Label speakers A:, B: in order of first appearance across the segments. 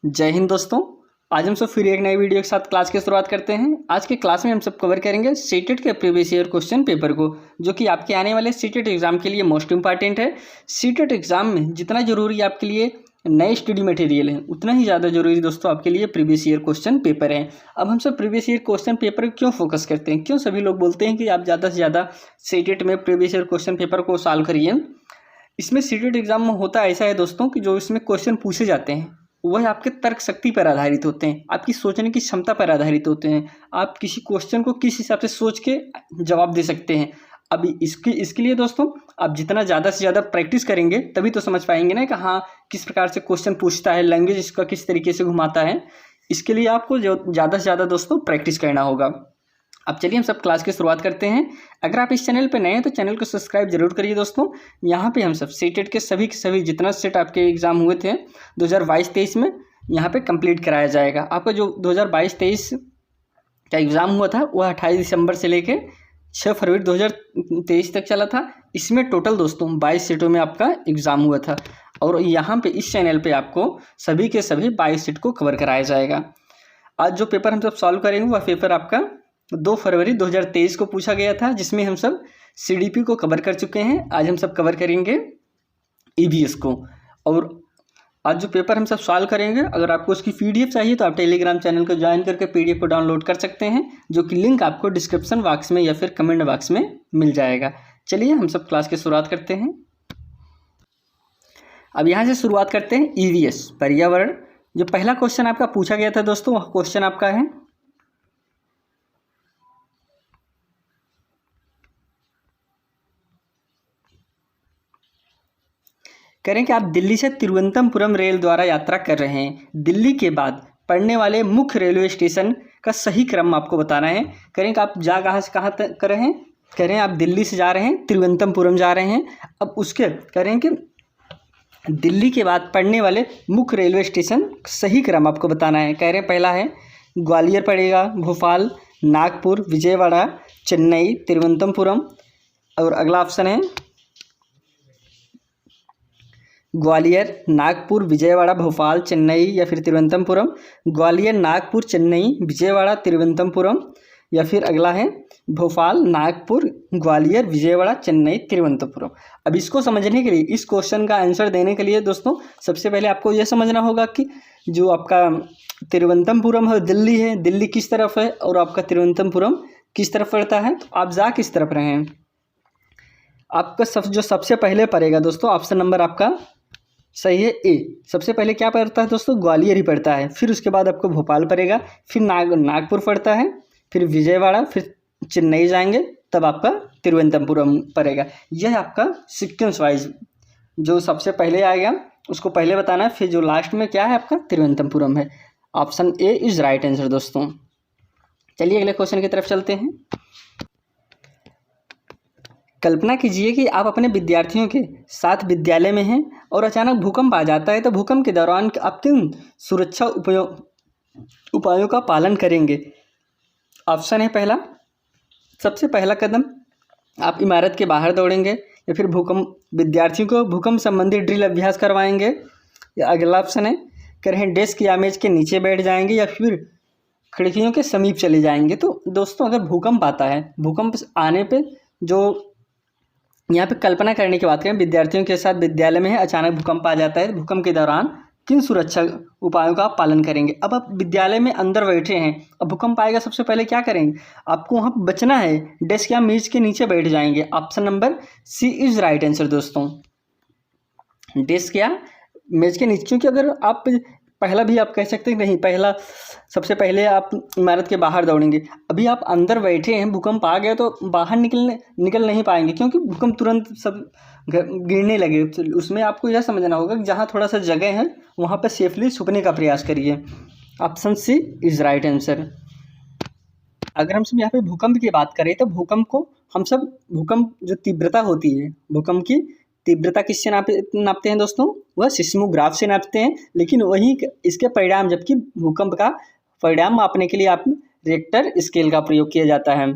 A: जय हिंद दोस्तों। आज हम सब फिर एक नई वीडियो के साथ क्लास की शुरुआत करते हैं। आज के क्लास में हम सब कवर करेंगे सीटेट के प्रीवियस ईयर क्वेश्चन पेपर को, जो कि आपके आने वाले सीटेट एग्जाम के लिए मोस्ट इंपॉर्टेंट है। सीटेट एग्जाम में जितना जरूरी आपके लिए नए स्टडी मटेरियल है, उतना ही ज़्यादा जरूरी दोस्तों आपके लिए प्रीवियस ईयर क्वेश्चन पेपर है। अब हम सब प्रीवियस ईयर क्वेश्चन पेपर क्यों फोकस करते हैं, क्यों सभी लोग बोलते हैं कि आप ज़्यादा से ज़्यादा सीटेट में प्रीवियस ईयर क्वेश्चन पेपर को सॉल्व करिए। इसमें सीटेट एग्जाम में होता ऐसा है दोस्तों कि जो इसमें क्वेश्चन पूछे जाते हैं वह आपके तर्क शक्ति पर आधारित होते हैं, आपकी सोचने की क्षमता पर आधारित होते हैं। आप किसी क्वेश्चन को किस हिसाब से सोच के जवाब दे सकते हैं। अभी इसके लिए दोस्तों आप जितना ज़्यादा से ज़्यादा प्रैक्टिस करेंगे तभी तो समझ पाएंगे ना कि हाँ किस प्रकार से क्वेश्चन पूछता है, लैंग्वेज इसका किस तरीके से घुमाता है। इसके लिए आपको जो ज़्यादा से ज़्यादा दोस्तों प्रैक्टिस करना होगा। अब चलिए हम सब क्लास की शुरुआत करते हैं। अगर आप इस चैनल पर नए हैं तो चैनल को सब्सक्राइब जरूर करिए दोस्तों। यहाँ पे हम सब सीटेट के सभी जितना सेट आपके एग्जाम हुए थे 2022-23 में यहाँ पे कंप्लीट कराया जाएगा। आपका जो 2022-23 का एग्ज़ाम हुआ था वह 28 दिसंबर से लेके 6 फरवरी 2023 तक चला था। इसमें टोटल दोस्तों 22 सीटों में आपका एग्ज़ाम हुआ था और यहाँ पे इस चैनल पे आपको सभी के सभी 22 सीट को कवर कराया जाएगा। आज जो पेपर हम सब सॉल्व करेंगे वह पेपर आपका 2 फरवरी 2023 को पूछा गया था, जिसमें हम सब CDP को कवर कर चुके हैं। आज हम सब कवर करेंगे EVS को। और आज जो पेपर हम सब सॉल्व करेंगे, अगर आपको उसकी PDF चाहिए तो आप टेलीग्राम चैनल को ज्वाइन करके PDF को डाउनलोड कर सकते हैं, जो कि लिंक आपको डिस्क्रिप्शन बॉक्स में या फिर कमेंट बॉक्स में मिल जाएगा। चलिए हम सब क्लास की शुरुआत करते हैं। अब यहाँ से शुरुआत करते हैं EVS पर्यावरण। जो पहला क्वेश्चन आपका पूछा गया था दोस्तों, वह क्वेश्चन आपका है, करें कि आप दिल्ली से तिरुवनंतपुरम रेल द्वारा यात्रा कर रहे हैं। दिल्ली के बाद पड़ने वाले मुख्य रेलवे स्टेशन का सही क्रम आपको बताना है। करें कि आप जा कहाँ से कहाँ तक कर रहे हैं, करें आप दिल्ली से जा रहे हैं तिरुवनंतपुरम जा रहे हैं। अब उसके करें कि दिल्ली के बाद पड़ने वाले मुख्य रेलवे स्टेशन सही क्रम आपको बताना है। कह रहे हैं पहला है ग्वालियर पड़ेगा, भोपाल, नागपुर, विजयवाड़ा, चेन्नई, तिरुवनंतपुरम। और अगला ऑप्शन है ग्वालियर, नागपुर, विजयवाड़ा, भोपाल, चेन्नई या फिर तिरुवनंतपुरम। ग्वालियर, नागपुर, चेन्नई, विजयवाड़ा, तिरुवनंतपुरम। या फिर अगला है भोपाल, नागपुर, ग्वालियर, विजयवाड़ा, चेन्नई, तिरुवनंतपुरम। अब इसको समझने के लिए, इस क्वेश्चन का आंसर देने के लिए दोस्तों सबसे पहले आपको यह समझना होगा कि जो आपका तिरुवनंतपुरम है दिल्ली है, दिल्ली किस तरफ है और आपका तिरुवनंतपुरम किस तरफ पड़ता है। तो आप जा किस तरफ रहे हैं, आपका जो सबसे पहले पड़ेगा दोस्तों ऑप्शन नंबर आपका सही है ए। सबसे पहले क्या पड़ता है दोस्तों, ग्वालियर ही पड़ता है। फिर उसके बाद आपको भोपाल पड़ेगा, फिर नागपुर पड़ता है, फिर विजयवाड़ा, फिर चेन्नई जाएंगे, तब आपका तिरुवनंतपुरम पड़ेगा। यह आपका सीक्वेंस वाइज जो सबसे पहले आएगा उसको पहले बताना है, फिर जो लास्ट में क्या है आपका तिरुवनंतपुरम है। Option A is right answer दोस्तों। चलिए अगले क्वेश्चन की तरफ चलते हैं। कल्पना कीजिए कि आप अपने विद्यार्थियों के साथ विद्यालय में हैं और अचानक भूकंप आ जाता है, तो भूकंप के दौरान आप किन सुरक्षा उपायों का पालन करेंगे। ऑप्शन है पहला, सबसे पहला कदम आप इमारत के बाहर दौड़ेंगे, या फिर विद्यार्थियों को भूकंप संबंधी ड्रिल अभ्यास करवाएंगे। या अगला ऑप्शन है करें डेस्क या मेज के नीचे बैठ जाएंगे, या फिर खिड़कियों के समीप चले जाएंगे। तो दोस्तों अगर भूकंप आता है, भूकंप आने पे जो यहाँ पे कल्पना करने की बात करें, विद्यार्थियों के साथ विद्यालय में है, अचानक भूकंप आ जाता है, भूकंप के दौरान किन सुरक्षा उपायों का आप पालन करेंगे। अब आप विद्यालय में अंदर बैठे हैं, अब भूकंप आएगा, सबसे पहले क्या करेंगे, आपको वहाँ बचना है, डेस्क या मेज के नीचे बैठ जाएंगे। Option number C is right answer दोस्तों, डेस्क या मेज के नीचे। क्योंकि अगर आप पहला भी आप कह सकते हैं नहीं, पहला सबसे पहले आप इमारत के बाहर दौड़ेंगे। अभी आप अंदर बैठे हैं, भूकंप आ गया तो बाहर निकल नहीं पाएंगे, क्योंकि भूकंप तुरंत सब गिरने लगे। तो उसमें आपको यह समझना होगा कि जहाँ थोड़ा सा जगह है वहाँ पर सेफली छुपने का प्रयास करिए। Option C is right answer. अगर हम सब यहाँ पे भूकंप की बात करें तो भूकंप जो तीव्रता होती है, भूकंप की तीव्रता किससे नापते हैं दोस्तों, वह सिस्मोग्राफ से नापते हैं। लेकिन वहीं इसके परिणाम, जबकि भूकंप का परिणाम मापने के लिए आप रिक्टर स्केल का प्रयोग किया जाता है।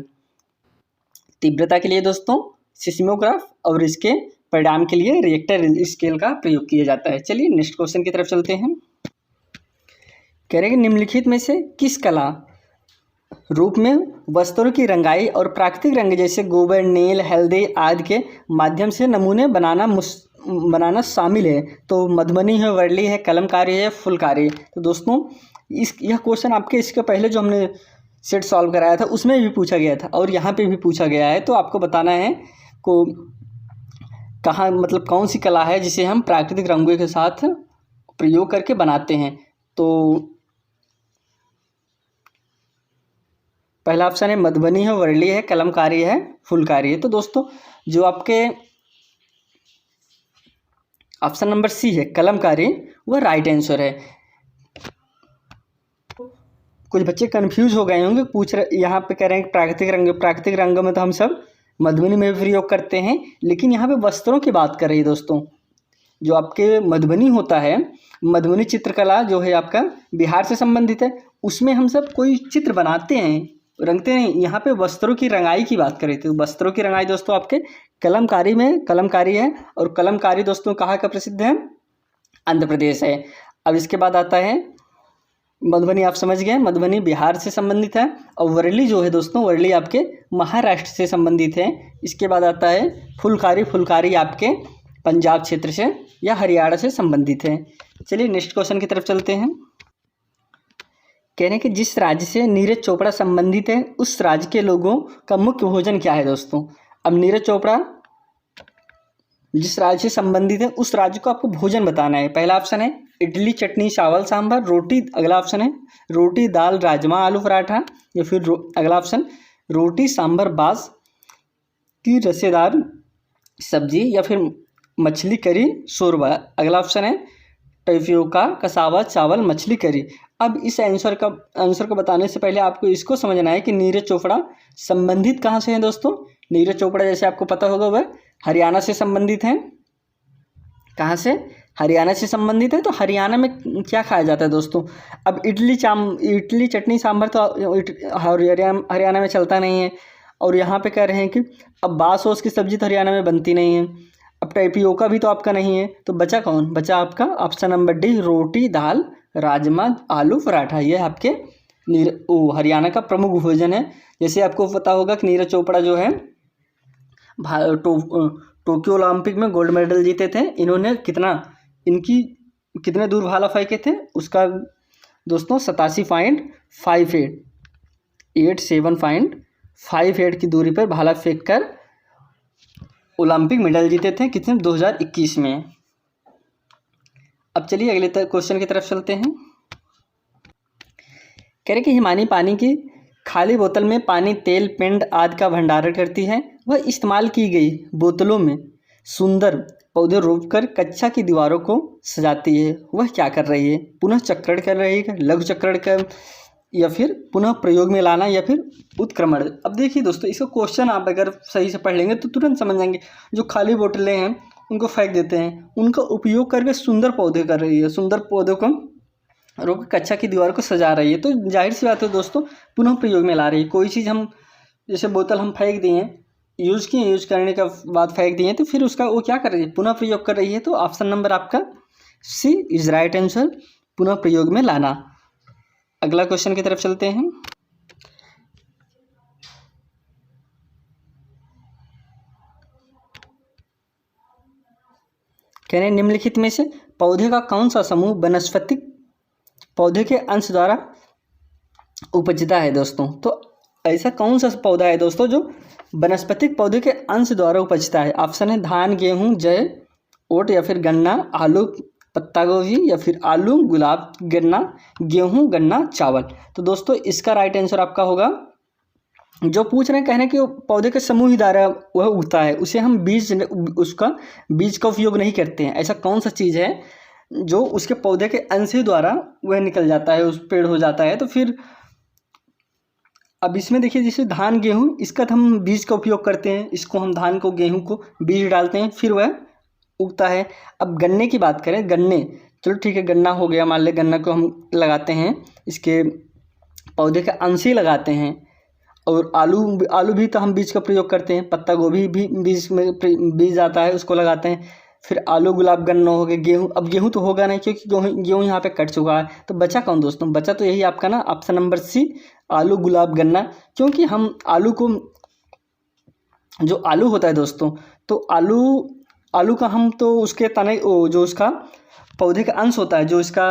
A: तीव्रता के लिए दोस्तों सिस्मोग्राफ और इसके परिणाम के लिए रिक्टर स्केल का प्रयोग किया जाता है। चलिए नेक्स्ट क्वेश्चन की तरफ चलते हैं। कह रहे हैं कि निम्नलिखित में से किस कला रूप में वस्त्रों की रंगाई और प्राकृतिक रंग जैसे गोबर, नील, हल्दी आदि के माध्यम से नमूने बनाना शामिल है? तो मधुबनी है, वर्ली है, कलमकारी है, फुलकारी। तो दोस्तों यह क्वेश्चन आपके इसके पहले जो हमने सेट सॉल्व कराया था उसमें भी पूछा गया था और यहाँ पे भी पूछा गया है। तो आपको बताना है को कहाँ मतलब कौन सी कला है जिसे हम प्राकृतिक रंगों के साथ प्रयोग करके बनाते हैं। तो पहला ऑप्शन है मधुबनी है, वर्ली है, कलमकारी है, फुलकारी है। तो दोस्तों जो आपके ऑप्शन नंबर सी है कलमकारी वह राइट आंसर है। कुछ बच्चे कंफ्यूज हो गए होंगे, पूछ रहे यहाँ पे कह रहे हैं प्राकृतिक रंगों में तो हम सब मधुबनी में भी प्रयोग करते हैं, लेकिन यहाँ पे वस्त्रों की बात कर रही है दोस्तों। जो आपके मधुबनी होता है, मधुबनी चित्रकला जो है आपका बिहार से संबंधित है, उसमें हम सब कोई चित्र बनाते हैं, रंगते हैं। यहाँ पे वस्त्रों की रंगाई की बात करें तो वस्त्रों की रंगाई दोस्तों आपके कलमकारी है। और कलमकारी दोस्तों कहाँ का प्रसिद्ध है? आंध्र प्रदेश है। अब इसके बाद आता है मधुबनी, आप समझ गए, मधुबनी बिहार से संबंधित है। और वर्ली जो है दोस्तों, वर्ली आपके महाराष्ट्र से संबंधित है। इसके बाद आता है फुलकारी आपके पंजाब क्षेत्र से या हरियाणा से संबंधित है। चलिए नेक्स्ट क्वेश्चन की तरफ चलते हैं। कह रहे हैं कि जिस राज्य से नीरज चोपड़ा संबंधित है उस राज्य के लोगों का मुख्य भोजन क्या है दोस्तों? अब नीरज चोपड़ा जिस राज्य से संबंधित है उस राज्य को आपको भोजन बताना है। पहला ऑप्शन है इडली चटनी चावल सांभर रोटी, अगला ऑप्शन है रोटी दाल राजमा आलू पराठा, या फिर अगला ऑप्शन रोटी सांभर बास की रसेदार सब्जी, या फिर मछली करी शोरबा। अगला ऑप्शन है टैपियोका कसावा चावल मछली करी। अब इस आंसर को बताने से पहले आपको इसको समझना है कि नीरज चोपड़ा संबंधित कहाँ से है दोस्तों। नीरज चोपड़ा जैसे आपको पता होगा वह हरियाणा से संबंधित हैं। कहाँ से? हरियाणा से संबंधित है। तो हरियाणा में क्या खाया जाता है दोस्तों? अब इडली चटनी सांभर तो हरियाणा में चलता नहीं है। और यहाँ पे कह रहे हैं कि अब बास ओस की सब्जी तो हरियाणा में बनती नहीं है। अब टैपियोका भी तो आपका नहीं है। तो बचा कौन? बचा आपका ऑप्शन नंबर डी रोटी दाल राजमा आलू पराठा। यह आपके हरियाणा का प्रमुख भोजन है। जैसे आपको पता होगा कि नीरज चोपड़ा जो है टोक्यो ओलंपिक में गोल्ड मेडल जीते थे। इन्होंने कितने दूर भाला फेंके थे उसका दोस्तों 87.58 की दूरी पर भाला फेंक कर ओलंपिक मेडल जीते थे। कितने? 2021 में। अब चलिए अगले क्वेश्चन की तरफ चलते हैं। कह रहे कि हिमानी पानी की खाली बोतल में पानी तेल पिंड आदि का भंडारण करती है। वह इस्तेमाल की गई बोतलों में सुंदर पौधे रोपकर कक्षा की दीवारों को सजाती है। वह क्या कर रही है? पुनः चक्रण कर रही है, लघु चक्रण कर, या फिर पुनः प्रयोग में लाना, या फिर उत्क्रमण। अब देखिए दोस्तों इसका क्वेश्चन आप अगर सही से पढ़ लेंगे तो तुरंत समझ जाएंगे। जो खाली बोतलें हैं उनको फेंक देते हैं, उनका उपयोग करके सुंदर पौधे कर रही है, सुंदर पौधों को रोक कक्षा की दीवार को सजा रही है। तो जाहिर सी बात है दोस्तों पुनः प्रयोग में ला रही है। कोई चीज़ हम जैसे बोतल हम फेंक दिए, यूज़ करने के बाद फेंक दिए, तो फिर उसका वो क्या कर रही है? पुनः प्रयोग कर रही है। तो ऑप्शन नंबर आपका सी इज राइट आंसर, पुनः प्रयोग में लाना। अगला क्वेश्चन की तरफ चलते हैं। कह रहे हैं निम्नलिखित में से पौधे का कौन सा समूह वनस्पतिक पौधे के अंश द्वारा उपजता है दोस्तों? तो ऐसा कौन सा पौधा है दोस्तों जो वनस्पतिक पौधे के अंश द्वारा उपजता है? ऑप्शन है धान गेहूं जय ओट, या फिर गन्ना आलू पत्ता गोभी, या फिर आलू गुलाब गन्ना गेहूं गन्ना चावल। तो दोस्तों इसका राइट आंसर आपका होगा जो पूछ रहे हैं, कह रहे हैं कि पौधे के समूह ही द्वारा वह उगता है, उसे हम बीज का उपयोग नहीं करते हैं। ऐसा कौन सा चीज़ है जो उसके पौधे के अंश द्वारा वह निकल जाता है, उस पेड़ हो जाता है? तो फिर अब इसमें देखिए जैसे धान गेहूं, इसका तो हम बीज का उपयोग करते हैं, इसको हम धान को गेहूं को बीज डालते हैं फिर वह उगता है। अब गन्ने की बात करें, गन्ने चलो ठीक है गन्ना हो गया, मान ले गन्ना को हम लगाते हैं, इसके पौधे के अंश ही लगाते हैं। और आलू भी तो हम बीज का प्रयोग करते हैं, पत्ता गोभी भी बीज आता है उसको लगाते हैं। फिर आलू गुलाब गन्ना हो गया, गेहूँ, अब गेहूँ तो होगा नहीं क्योंकि गेहूँ यहाँ पे कट चुका है, तो बचा कौन दोस्तों, बचा तो यही आपका ना ऑप्शन नंबर सी, आलू गुलाब गन्ना। क्योंकि हम आलू को, जो आलू होता है दोस्तों, तो आलू आलू का हम तो उसके तने जो उसका पौधे का अंश होता है, जो इसका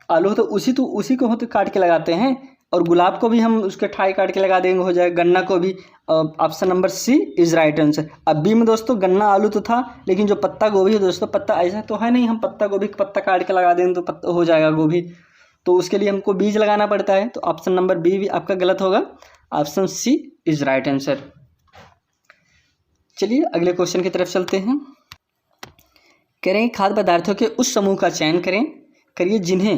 A: आलू होता है उसी को होते काट के लगाते हैं, और गुलाब को भी हम उसके ठाई काट के लगा देंगे, हो जाएगा। गन्ना को भी, option number C is right answer. अब बी में दोस्तों गन्ना आलू तो था, लेकिन जो पत्ता गोभी है दोस्तों, पत्ता ऐसा तो है नहीं हम पत्ता गोभी का पत्ता काट के लगा देंगे तो पत्ता हो जाएगा गोभी, तो उसके लिए हमको बीज लगाना पड़ता है। तो ऑप्शन नंबर बी भी आपका गलत होगा, option C is right answer. चलिए अगले क्वेश्चन की तरफ चलते हैं। कह रहे हैं खाद्य पदार्थों के उस समूह का चयन करिए जिन्हें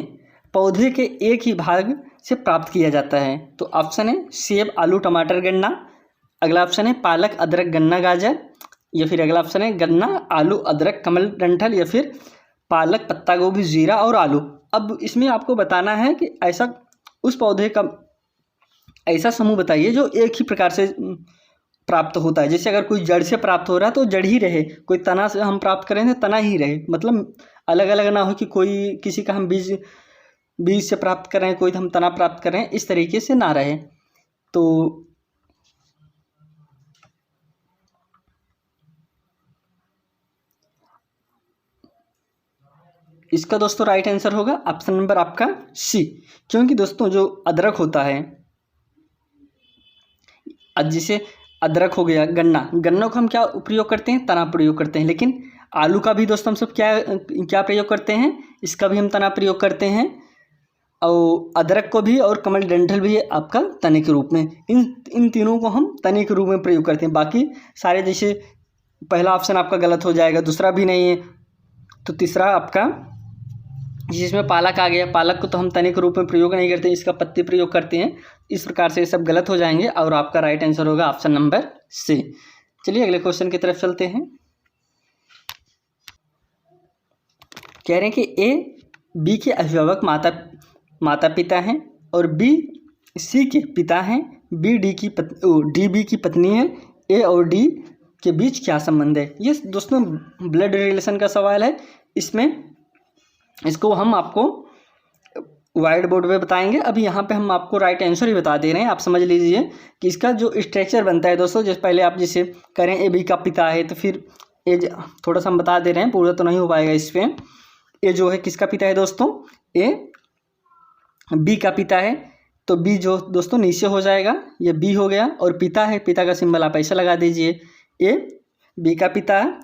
A: पौधे के एक ही भाग से प्राप्त किया जाता है। तो ऑप्शन है सेब आलू टमाटर गन्ना, अगला ऑप्शन है पालक अदरक गन्ना गाजर, या फिर अगला ऑप्शन है गन्ना आलू अदरक कमल डंठल, या फिर पालक पत्ता गोभी जीरा और आलू। अब इसमें आपको बताना है कि ऐसा उस पौधे का ऐसा समूह बताइए जो एक ही प्रकार से प्राप्त होता है। जैसे अगर कोई जड़ से प्राप्त हो रहा है तो जड़ ही रहे, कोई तना से हम प्राप्त करें तो तना ही रहे, मतलब अलग अलग ना हो कि कोई किसी का हम बीज से प्राप्त कर रहे हैं, कोई हम तना प्राप्त कर रहे हैं, इस तरीके से ना रहे। तो इसका दोस्तों राइट आंसर होगा ऑप्शन नंबर आपका सी। क्योंकि दोस्तों जो अदरक होता है, जैसे अदरक हो गया, गन्ना को हम क्या प्रयोग करते हैं, तना प्रयोग करते हैं, लेकिन आलू का भी दोस्तों हम सब क्या प्रयोग करते हैं, इसका भी हम तना प्रयोग करते हैं, और अदरक को भी, और कमल डंठल भी है आपका तने के रूप में। इन तीनों को हम तने के रूप में प्रयोग करते हैं। बाकी सारे, जैसे पहला ऑप्शन आपका गलत हो जाएगा, दूसरा भी नहीं है, तो तीसरा आपका जिसमें पालक आ गया, पालक को तो हम तने के रूप में प्रयोग नहीं करते, इसका पत्ते प्रयोग करते हैं। इस प्रकार से ये सब गलत हो जाएंगे और आपका राइट आंसर होगा ऑप्शन नंबर सी। चलिए अगले क्वेश्चन की तरफ चलते हैं। कह रहे हैं कि ए बी के अभिभावक माता पिता हैं, और बी सी के पिता हैं, डी बी की पत्नी है, ए और डी के बीच क्या संबंध है। ये दोस्तों ब्लड रिलेशन का सवाल है। इसको हम आपको वाइट बोर्ड पे बताएंगे। अभी यहाँ पे हम आपको राइट आंसर ही बता दे रहे हैं, आप समझ लीजिए कि इसका जो स्ट्रक्चर बनता है दोस्तों, जैसे पहले आप जैसे करें ए बी का पिता है, तो फिर ए थोड़ा सा हम बता दे रहे हैं, पूरा तो नहीं हो पाएगा इस पर। ए जो है किसका पिता है दोस्तों, ए बी का पिता है, तो बी जो दोस्तों नीचे हो जाएगा, ये बी हो गया, और पिता है, पिता का सिंबल आप ऐसा लगा दीजिए। ए बी का पिता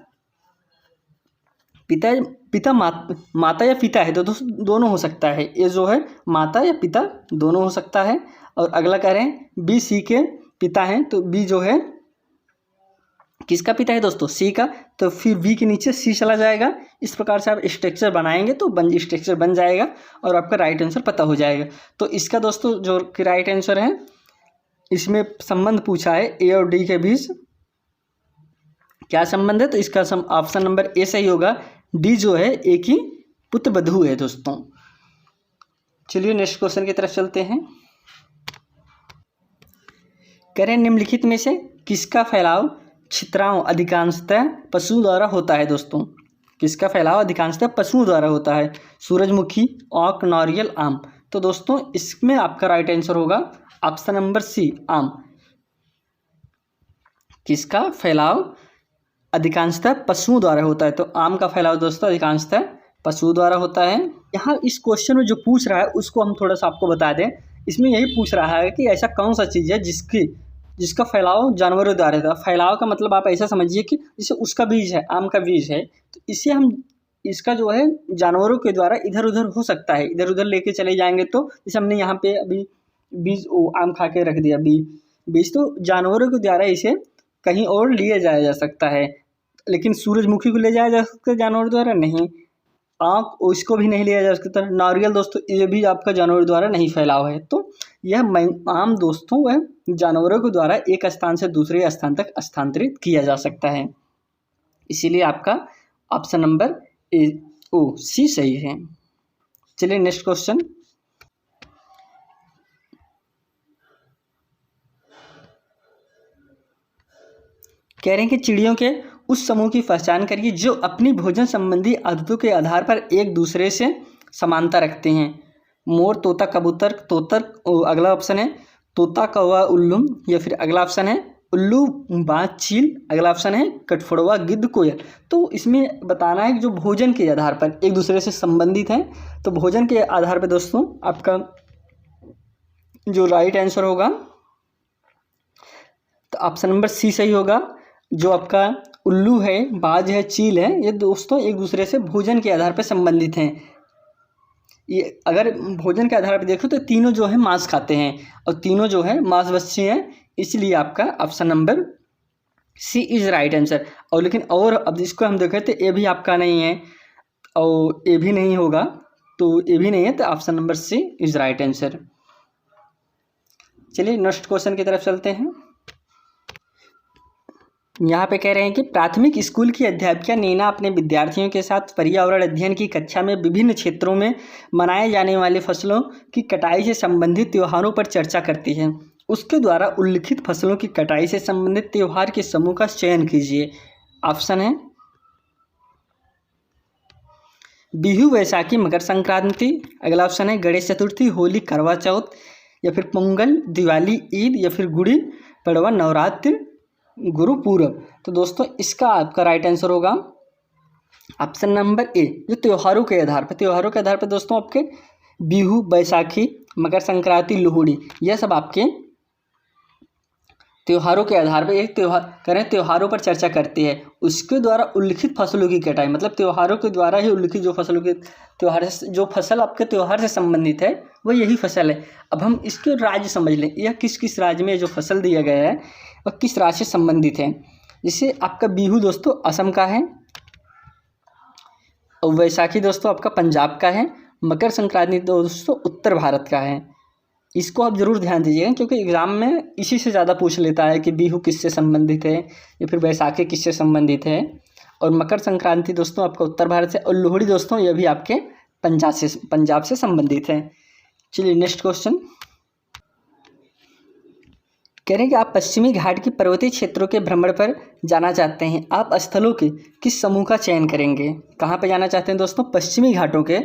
A: माता या पिता है, तो दोस्तों दोनों हो सकता है, ये जो है माता या पिता दोनों हो सकता है। और अगला कह रहे हैं बी सी के पिता हैं, तो बी जो है किसका पिता है दोस्तों, सी का, तो फिर बी के नीचे सी चला जाएगा। इस प्रकार से आप स्ट्रक्चर बनाएंगे तो स्ट्रक्चर बन जाएगा और आपका राइट आंसर पता हो जाएगा। तो इसका दोस्तों जो राइट आंसर है, इसमें संबंध पूछा है ए और डी के बीच क्या संबंध है, तो इसका ऑप्शन नंबर ए सही होगा। डी जो है एक ही पुत्र बधू है दोस्तों। चलिए नेक्स्ट क्वेश्चन की तरफ चलते हैं। कह रहे हैं निम्नलिखित में से किसका फैलाव छितराओं अधिकांशतः पशुओं द्वारा होता है दोस्तों, किसका फैलाव अधिकांशतः पशुओं द्वारा होता है, सूरजमुखी, औक, नारियल, आम। तो दोस्तों इसमें आपका राइट आंसर होगा ऑप्शन नंबर सी, आम। किसका फैलाव अधिकांशतः पशुओं द्वारा होता है, तो आम का फैलाव दोस्तों अधिकांशतः पशुओं द्वारा होता है। यहाँ इस क्वेश्चन में जो पूछ रहा है उसको हम थोड़ा सा आपको बता दें। इसमें यही पूछ रहा है कि ऐसा कौन सा चीज़ है जिसका फैलाव जानवरों द्वारा होता है। फैलाव का मतलब आप ऐसा समझिए कि जैसे उसका बीज है, आम का बीज है, तो इसे हम इसका जो है जानवरों के द्वारा इधर उधर हो सकता है, इधर उधर लेके चले जाएंगे। तो जैसे हमने यहाँ पे अभी बीज आम खा के रख दिया, बीज तो जानवरों के द्वारा इसे कहीं और लिया जाया जा सकता है, लेकिन सूरजमुखी को ले जाया जा सकता है जानवर द्वारा नहीं, आँख उसको भी नहीं लिया जा सकता। नारियल दोस्तों ये भी आपका जानवर द्वारा नहीं फैलाव है। तो यह आम दोस्तों वह जानवरों के द्वारा एक स्थान से दूसरे स्थान तक स्थानांतरित किया जा सकता है, इसीलिए आपका ऑप्शन नंबर सी सही है। चलिए नेक्स्ट क्वेश्चन। कह रहे हैं कि चिड़ियों के उस समूह की पहचान करिए जो अपनी भोजन संबंधी आदतों के आधार पर एक दूसरे से समानता रखते हैं। मोर, तोता, कबूतर, तोतर अगला ऑप्शन है, तोता, कौवा, उल्लू, या फिर अगला ऑप्शन है उल्लू, बाज, चील, अगला ऑप्शन है कठफोड़वा, गिद्ध, कोयल। तो इसमें बताना है कि जो भोजन के आधार पर एक दूसरे से संबंधित हैं, तो भोजन के आधार पर दोस्तों आपका जो राइट आंसर होगा तो ऑप्शन नंबर सी सही होगा। जो आपका उल्लू है, बाज है, चील है, ये दोस्तों एक दूसरे से भोजन के आधार पर संबंधित हैं। ये अगर भोजन के आधार पर देखो तो तीनों जो है मांस खाते हैं और तीनों जो है मांसभक्षी हैं, इसलिए आपका option number C is right answer. और लेकिन और अब इसको हम देखें तो ए भी आपका नहीं है और ए भी नहीं होगा, तो ए भी नहीं है, तो option number C is right answer. चलिए नेक्स्ट क्वेश्चन की तरफ चलते हैं। यहाँ पे कह रहे हैं कि प्राथमिक स्कूल की अध्यापिका नीना अपने विद्यार्थियों के साथ पर्यावरण अध्ययन की कक्षा में विभिन्न क्षेत्रों में मनाए जाने वाले फसलों की कटाई से संबंधित त्योहारों पर चर्चा करती है। उसके द्वारा उल्लिखित फसलों की कटाई से संबंधित त्योहार के समूह का चयन कीजिए। ऑप्शन है बिहू, बैसाखी, मकर संक्रांति, अगला ऑप्शन है गणेश चतुर्थी, होली, करवा चौथ, या फिर पोंगल, दिवाली, ईद, या फिर गुड़ी पड़वा, नवरात्र, गुरु पूरब। तो दोस्तों इसका आपका राइट आंसर होगा ऑप्शन नंबर ए, जो त्योहारों के आधार पर दोस्तों आपके बिहू, बैसाखी, मकर संक्रांति, लोहड़ी, यह सब आपके त्योहारों के आधार पर एक त्योहारों पर चर्चा करती है। उसके द्वारा उल्लिखित फसलों की कटाई, मतलब त्योहारों के द्वारा ही उल्लिखित जो फसलों के त्योहार जो फसल आपके त्योहार से संबंधित है वो यही फसल है। अब हम इसके राज्य समझ लें, यह किस किस राज्य में जो फसल दिया गया है और किस राज्य से संबंधित है। जैसे आपका बिहू दोस्तों असम का है, और वैसाखी दोस्तों आपका पंजाब का है, मकर संक्रांति दोस्तों उत्तर भारत का है। इसको आप जरूर ध्यान दीजिएगा क्योंकि एग्जाम में इसी से ज़्यादा पूछ लेता है कि बिहू किससे संबंधित है या फिर बैसाखी किससे संबंधित है। और मकर संक्रांति दोस्तों आपका उत्तर भारत से, और लोहड़ी दोस्तों यह भी आपके पंजाब से संबंधित है। चलिए नेक्स्ट क्वेश्चन कह रहे हैं कि आप पश्चिमी घाट के पर्वतीय क्षेत्रों के भ्रमण पर जाना चाहते हैं। आप स्थलों के किस समूह का चयन करेंगे? कहाँ पे जाना चाहते हैं दोस्तों? पश्चिमी घाटों के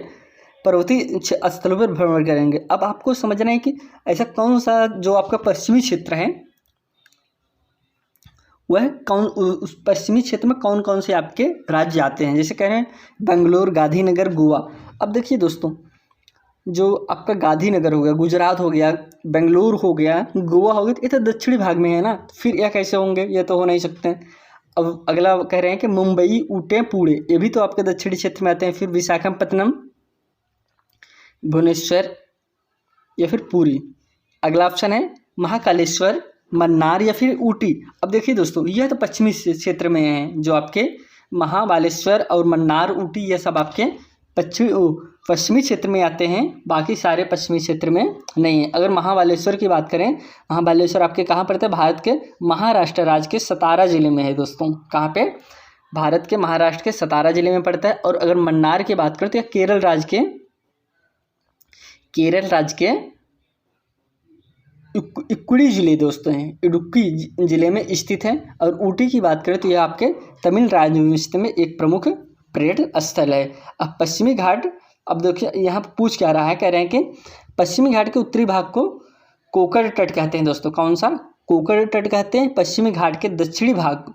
A: पर्वतीय स्थलों पर भ्रमण करेंगे। अब आपको समझना है कि ऐसा कौन सा जो आपका पश्चिमी क्षेत्र है वह उस पश्चिमी क्षेत्र में कौन कौन से आपके राज्य आते हैं। जैसे कह रहे हैं बेंगलोर, गांधीनगर, गोवा। अब देखिए दोस्तों जो आपका गांधीनगर हो गया, गुजरात हो गया, बेंगलुरु हो गया, गोवा हो गया, ये तो दक्षिणी भाग में है ना, फिर यह कैसे होंगे? ये तो हो नहीं सकते। अब अगला कह रहे हैं कि मुंबई, ऊटे, पुणे, ये भी तो आपके दक्षिणी क्षेत्र में आते हैं। फिर विशाखापत्तनम, भुवनेश्वर, या फिर पुरी। अगला ऑप्शन है महाकालेश्वर, मन्नार, या फिर ऊटी। अब देखिए दोस्तों यह तो पश्चिमी क्षेत्र में है, जो आपके महाबालेश्वर और मन्नार, ऊटी, यह सब आपके पश्चिमी क्षेत्र में आते हैं। बाकी सारे पश्चिमी क्षेत्र में नहीं है। अगर महाबालेश्वर की बात करें, महाबालेश्वर आपके कहाँ पड़ता है? भारत के महाराष्ट्र राज्य के सतारा जिले में है दोस्तों। कहाँ पे? भारत के महाराष्ट्र के सतारा जिले में पड़ता है। और अगर मन्नार की बात करें तो यह केरल राज्य के इक्कुड़ी जिले दोस्तों हैं, इडुक्की जिले में स्थित है। और ऊटी की बात करें तो यह आपके तमिलनाडु में एक प्रमुख पर्यटन स्थल है। अब पश्चिमी घाट, अब देखिए यहाँ पूछ क्या रहा है, कह रहे हैं कि पश्चिमी घाट के उत्तरी भाग को कोकर तट कहते हैं दोस्तों। कौन सा? कोकर तट कहते हैं। पश्चिमी घाट के दक्षिणी भाग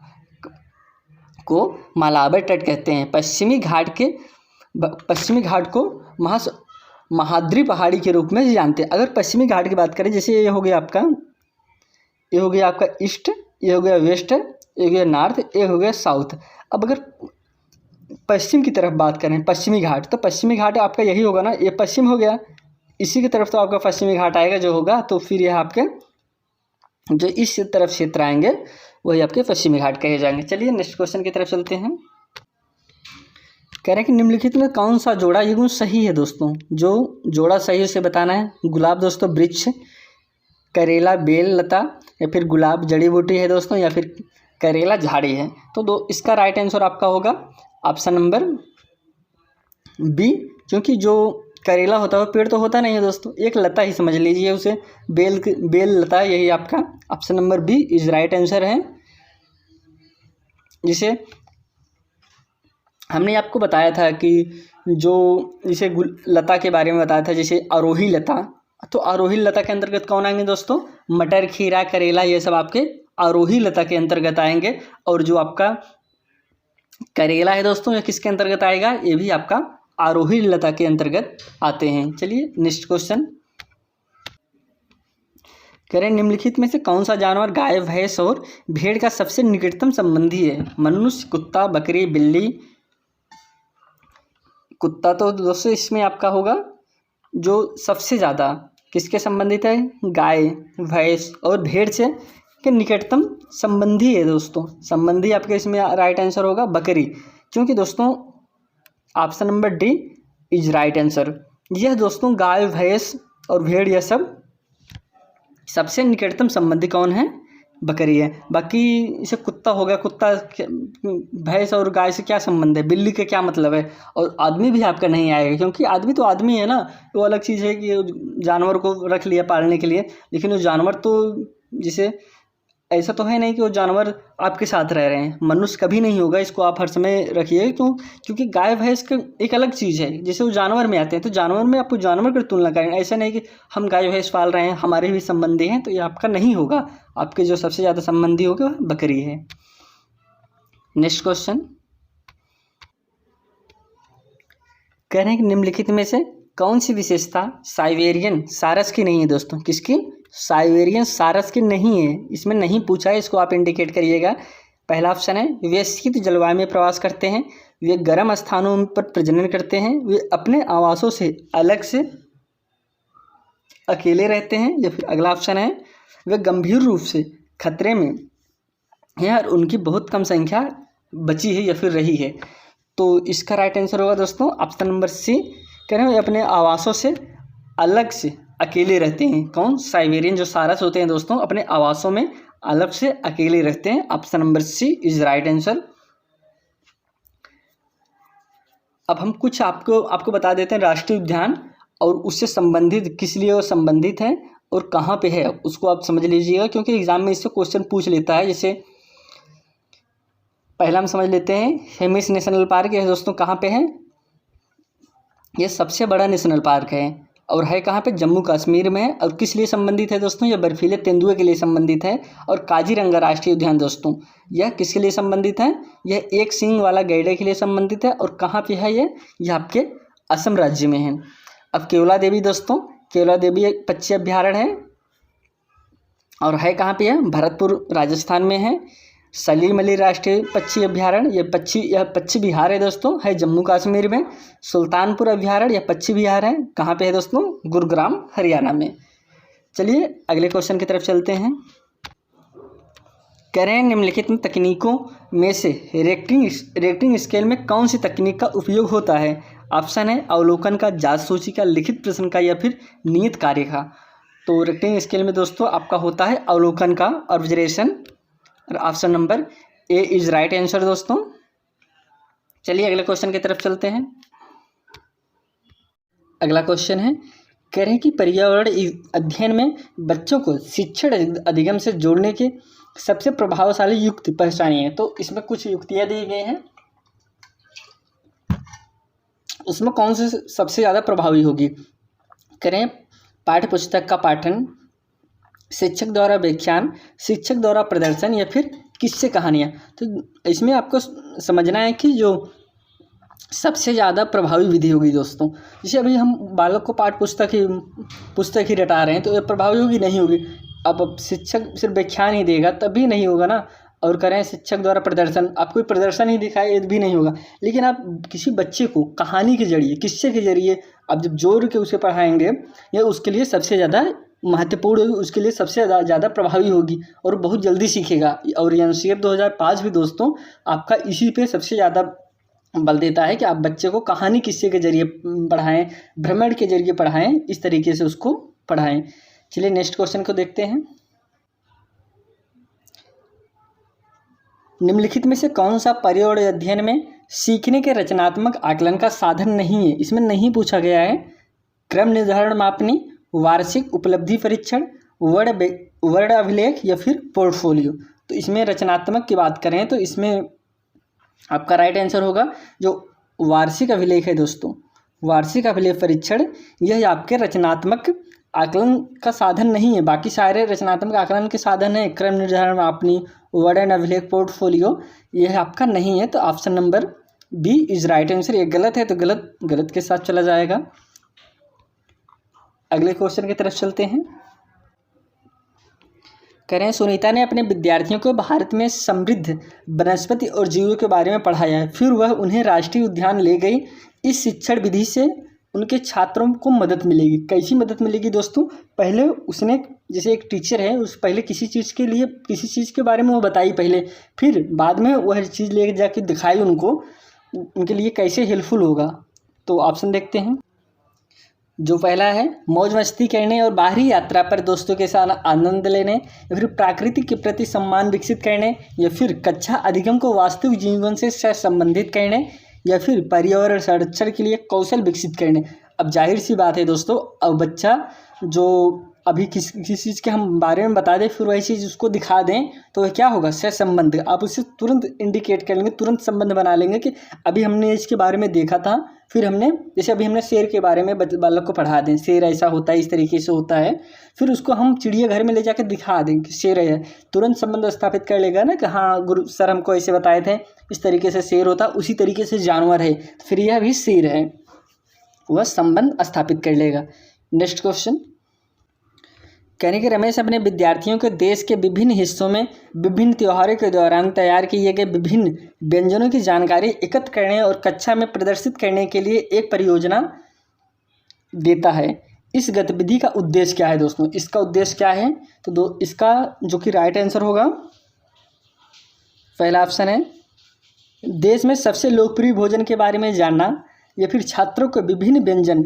A: को मालाबार तट कहते हैं। पश्चिमी घाट को महाद्री पहाड़ी के रूप में जानते हैं। अगर पश्चिमी घाट की बात करें, जैसे ये हो गया आपका ईस्ट, ये हो गया वेस्ट, ये हो गया नॉर्थ, ये हो गया साउथ। अब अगर पश्चिम की तरफ बात करें पश्चिमी घाट, तो पश्चिमी घाट आपका यही होगा ना, ये पश्चिम हो गया, इसी की तरफ तो आपका पश्चिमी घाट आएगा जो होगा। तो फिर यह आपके जो इस तरफ क्षेत्र आएंगे वही आपके पश्चिमी घाट कहे जाएंगे। चलिए नेक्स्ट क्वेश्चन की तरफ चलते हैं। कह रहे हैं कि निम्नलिखित में कौन सा जोड़ा युग्म सही है दोस्तों? जो जोड़ा सही है उसे बताना है। गुलाब दोस्तों वृक्ष, करेला बेल लता, या फिर गुलाब जड़ी बूटी है दोस्तों, या फिर करेला झाड़ी है। तो इसका राइट आंसर आपका होगा ऑप्शन नंबर बी, क्योंकि जो करेला होता है वो पेड़ तो होता नहीं है दोस्तों, एक लता ही समझ लीजिए उसे, बेल लता, यही आपका option number B is right answer है। जिसे हमने आपको बताया था कि जो जैसे लता के बारे में बताया था, जैसे आरोही लता, तो आरोही लता के अंतर्गत कौन आएंगे दोस्तों? मटर, खीरा, करेला, ये सब आपके आरोही लता के अंतर्गत आएंगे। और जो आपका करेला है दोस्तों, ये किसके अंतर्गत आएगा? ये भी आपका आरोही लता के अंतर्गत आते हैं। चलिए नेक्स्ट क्वेश्चन करें, निम्नलिखित में से कौन सा जानवर गाय, भैंस और भेड़ का सबसे निकटतम संबंधी है? मनुष्य, कुत्ता, बकरी, बिल्ली। कुत्ता तो दोस्तों इसमें आपका होगा जो सबसे ज़्यादा किसके संबंधित है? गाय, भैंस और भेड़ से के निकटतम संबंधी है दोस्तों। संबंधी आपके इसमें राइट आंसर होगा बकरी, क्योंकि दोस्तों option number D is right answer. यह दोस्तों गाय, भैंस और भेड़ यह सब सबसे निकटतम संबंधी कौन है? बकरी है। बाकी इसे कुत्ता हो गया, कुत्ता भैंस और गाय से क्या संबंध है? बिल्ली के क्या मतलब है? और आदमी भी आपका नहीं आएगा, क्योंकि आदमी तो आदमी है ना, वो अलग चीज़ है कि जानवर को रख लिया पालने के लिए, लेकिन वो जानवर तो जिसे ऐसा तो है नहीं कि वो जानवर आपके साथ रह रहे हैं। मनुष्य कभी नहीं होगा, इसको आप हर समय रखिए। क्योंकि गाय भैंस का एक अलग चीज़ है, जैसे वो जानवर में आते हैं, तो जानवर में आपको जानवर की तुलना करें। ऐसा नहीं कि हम गाय भैंस पाल रहे हैं, हमारे भी संबंधी हैं, तो ये आपका नहीं होगा। आपके जो सबसे ज़्यादा संबंधी होगा वह बकरी है। नेक्स्ट क्वेश्चन कह रहे हैं कि निम्नलिखित में से कौन सी विशेषता साइबेरियन सारस की नहीं है दोस्तों? किसकी? साइबेरियन सारस की नहीं है। इसमें नहीं पूछा है, इसको आप इंडिकेट करिएगा। पहला ऑप्शन है वे शीत जलवायु में प्रवास करते हैं, वे गर्म स्थानों पर प्रजनन करते हैं, वे अपने आवासों से अलग से अकेले रहते हैं, या फिर अगला ऑप्शन है वे गंभीर रूप से खतरे में हैं और उनकी बहुत कम संख्या बची है या फिर रही है। तो इसका राइट आंसर होगा दोस्तों ऑप्शन नंबर सी। कह रहे हैं अपने आवासों से अलग से अकेले रहते हैं। कौन? साइबेरियन जो सारस होते हैं दोस्तों, अपने आवासों में अलग से अकेले रहते हैं। Option number C is right answer. अब हम कुछ आपको बता देते हैं राष्ट्रीय उद्यान और उससे संबंधित किस लिए वो संबंधित है और कहाँ पे है, उसको आप समझ लीजिएगा, क्योंकि एग्जाम में इससे क्वेश्चन पूछ लेता है। जैसे पहला हम समझ लेते हैं हेमिस नेशनल पार्क। यह दोस्तों कहाँ पे है? यह सबसे बड़ा नेशनल पार्क है और है कहाँ पे? जम्मू कश्मीर में है। और किस लिए संबंधित है दोस्तों? यह बर्फीले तेंदुए के लिए संबंधित है। और काजीरंगा राष्ट्रीय उद्यान दोस्तों, यह किसके लिए संबंधित है? यह एक सींग वाला गैंडे के लिए संबंधित है। और कहाँ पे है यह आपके असम राज्य में है। अब केवला देवी दोस्तों, केवला देवी एक पक्षी अभ्यारण्य है और है कहाँ पे है? भरतपुर राजस्थान में है। सलीम अली राष्ट्रीय पक्षी अभ्यारण्य, यह पक्षी विहार है दोस्तों, है जम्मू कश्मीर में। सुल्तानपुर अभ्यारण्य यह पक्षी विहार है, कहाँ पे है दोस्तों? गुरुग्राम हरियाणा में। चलिए अगले क्वेश्चन की तरफ चलते हैं। कह रहे हैं निम्नलिखित में तकनीकों में से रेटिंग स्केल में कौन सी तकनीक का उपयोग होता है? ऑप्शन है अवलोकन का, जांच सूची का, लिखित प्रश्न का, या फिर नियत कार्य का। तो रेटिंग स्केल में दोस्तों आपका होता है अवलोकन का, ऑब्जर्वेशन। और option number A is right answer दोस्तों। चलिए अगले क्वेश्चन की तरफ चलते हैं। अगला क्वेश्चन है, कह रहे हैं कि पर्यावरण अध्ययन में बच्चों को शिक्षण अधिगम से जोड़ने के सबसे प्रभावशाली युक्ति पहचानिए। तो इसमें कुछ युक्तियां दी गई हैं, उसमें कौन सी सबसे ज़्यादा प्रभावी होगी? कह रहे हैं पाठ्य पुस्तक का पाठन, शिक्षक द्वारा व्याख्यान, शिक्षक द्वारा प्रदर्शन, या फिर किस्से कहानियाँ। तो इसमें आपको समझना है कि जो सबसे ज़्यादा प्रभावी विधि होगी दोस्तों, जैसे अभी हम बालक को पाठ्य पुस्तक ही रटा रहे हैं तो ये प्रभावी होगी? नहीं होगी। अब शिक्षक सिर्फ व्याख्यान ही देगा तभी नहीं होगा ना। और करें शिक्षक द्वारा प्रदर्शन, आप कोई प्रदर्शन ही दिखाए ये भी नहीं होगा। लेकिन आप किसी बच्चे को कहानी के जरिए, किस्से के जरिए आप जब जोड़ के उसे पढ़ाएंगे, यह उसके लिए सबसे ज़्यादा महत्वपूर्ण होगी, उसके लिए सबसे ज़्यादा प्रभावी होगी और बहुत जल्दी सीखेगा। और एनसीईआरटी 2005 भी दोस्तों आपका इसी पे सबसे ज़्यादा बल देता है कि आप बच्चे को कहानी किस्से के जरिए पढ़ाएं, भ्रमण के जरिए पढ़ाएं, इस तरीके से उसको पढ़ाएं। चलिए नेक्स्ट क्वेश्चन को देखते हैं। निम्नलिखित में से कौन सा पर्यावरण अध्ययन में सीखने के रचनात्मक आकलन का साधन नहीं है? इसमें नहीं पूछा गया है। क्रम निर्धारण मापनी, वार्षिक उपलब्धि परीक्षण, वर्ड अभिलेख, या फिर पोर्टफोलियो। तो इसमें रचनात्मक की बात करें तो इसमें आपका राइट आंसर होगा जो वार्षिक अभिलेख है दोस्तों, वार्षिक अभिलेख परीक्षण यह आपके रचनात्मक आकलन का साधन नहीं है। बाकी सारे रचनात्मक आकलन के साधन है, क्रम निर्धारण, मापनी, वर्णन अभिलेख, पोर्टफोलियो, यह आपका नहीं है। तो option number B is right answer. ये गलत है तो गलत के साथ चला जाएगा। अगले क्वेश्चन की तरफ चलते हैं। कह रहे हैं सुनीता ने अपने विद्यार्थियों को भारत में समृद्ध वनस्पति और जीवों के बारे में पढ़ाया, फिर वह उन्हें राष्ट्रीय उद्यान ले गई। इस शिक्षण विधि से उनके छात्रों को मदद मिलेगी। कैसी मदद मिलेगी दोस्तों? पहले उसने, जैसे एक टीचर है, उस पहले किसी चीज़ के लिए, किसी चीज़ के बारे में वो बताई पहले, फिर बाद में वह चीज़ ले जाके दिखाई उनको, उनके लिए कैसे हेल्पफुल होगा। तो ऑप्शन देखते हैं। जो पहला है, मौज मस्ती करने और बाहरी यात्रा पर दोस्तों के साथ आनंद लेने, या फिर प्रकृति के प्रति सम्मान विकसित करने, या फिर कक्षा अधिगम को वास्तविक जीवन से संबंधित करने, या फिर पर्यावरण संरक्षण के लिए कौशल विकसित करने। अब जाहिर सी बात है दोस्तों, अब बच्चा जो अभी किसी चीज़ के हम बारे में बता दें, फिर वही चीज़ उसको दिखा दें, तो क्या होगा? सहसंबंध। आप उसे तुरंत इंडिकेट कर लेंगे, तुरंत संबंध बना लेंगे कि अभी हमने इसके बारे में देखा था, फिर हमने, जैसे अभी हमने शेर के बारे में बालक को पढ़ा दें, शेर ऐसा होता है, इस तरीके से होता है, फिर उसको हम चिड़ियाघर में ले जाकर दिखा दें कि शेर है, तुरंत संबंध स्थापित कर लेगा ना कि हाँ गुरु सर हमको ऐसे बताए थे, इस तरीके से शेर होता, उसी तरीके से जानवर है, फिर यह भी शेर है, वह संबंध स्थापित कर लेगा। नेक्स्ट क्वेश्चन कहने कि रमेश अपने विद्यार्थियों को देश के विभिन्न हिस्सों में विभिन्न त्योहारों के दौरान तैयार किए गए विभिन्न व्यंजनों की जानकारी एकत्र करने और कक्षा में प्रदर्शित करने के लिए एक परियोजना देता है। इस गतिविधि का उद्देश्य क्या है दोस्तों? इसका उद्देश्य क्या है? तो इसका जो कि राइट आंसर होगा, पहला ऑप्शन है देश में सबसे लोकप्रिय भोजन के बारे में जानना, या फिर छात्रों को विभिन्न व्यंजन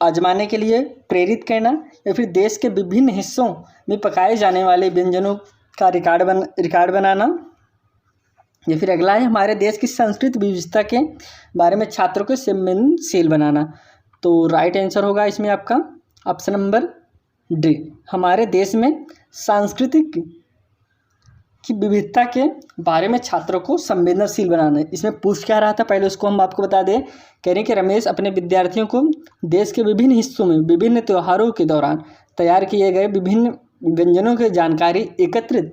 A: आजमाने के लिए प्रेरित करना, या फिर देश के विभिन्न हिस्सों में पकाए जाने वाले व्यंजनों का रिकॉर्ड बनाना, या फिर अगला है हमारे देश की सांस्कृतिक विविधता के बारे में छात्रों को संवेदनशील बनाना। तो राइट आंसर होगा इसमें आपका ऑप्शन नंबर डी, हमारे देश में सांस्कृतिक की विविधता के बारे में छात्रों को संवेदनशील बनाना है। इसमें पूछ क्या रहा था पहले उसको हम आपको बता दें। कह रहे हैं कि रमेश अपने विद्यार्थियों को देश के विभिन्न हिस्सों में विभिन्न त्योहारों के दौरान तैयार किए गए विभिन्न व्यंजनों की जानकारी एकत्रित